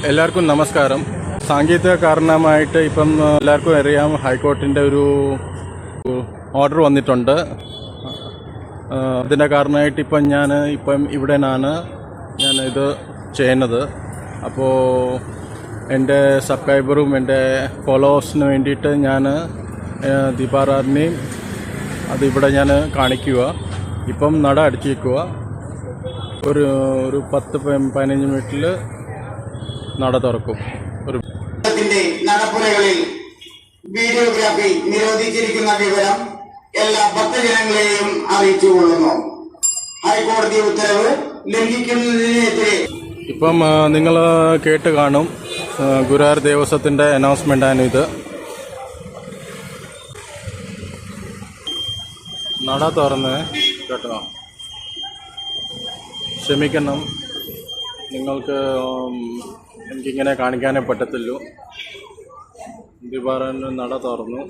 എല്ലാവർക്കും നമസ്കാരം. സാങ്കേതിക കാരണമായിട്ട് ഇപ്പം എല്ലാവർക്കും അറിയാം, ഹൈക്കോടതിൻ്റെ ഒരു ഓർഡർ വന്നിട്ടുണ്ട്. അതിൻ്റെ കാരണമായിട്ട് ഇപ്പം ഇവിടെയാണ് ഞാനിത് ചെയ്യുന്നത്. അപ്പോൾ എൻ്റെ സബ്സ്ക്രൈബറും എൻ്റെ ഫോളോവേഴ്സിന് വേണ്ടിയിട്ട് ഞാൻ ദീപാരാധനയും അതിവിടെ ഞാൻ കാണിക്കുക. ഇപ്പം നട അടിച്ചേക്കുക. ഒരു 10-15 മിനിറ്റിൽ നട തുറക്കും. നടപ്പുരകളിൽ വീഡിയോഗ്രാഫി നിരോധിച്ചിരിക്കുന്ന വിവരം എല്ലാ ഭക്തജനങ്ങളെയും അറിയിച്ചുകൊള്ളുന്നു. ഹൈക്കോടതി ഉത്തരവ് ലംഘിക്കുന്നതിനെതിരെ ഇപ്പം നിങ്ങൾ കേട്ട് കാണും. ഗുരുവായൂർ ദേവസ്വത്തിൻ്റെ അനൗൺസ്മെൻ്റാണ് ഇത്. നട തുറന്ന് കേട്ടോ. ക്ഷമിക്കണം, നിങ്ങൾക്ക് എനിക്കിങ്ങനെ കാണിക്കാനേ പറ്റത്തുള്ളൂ. ദീപാരാധന നട തുറന്നു.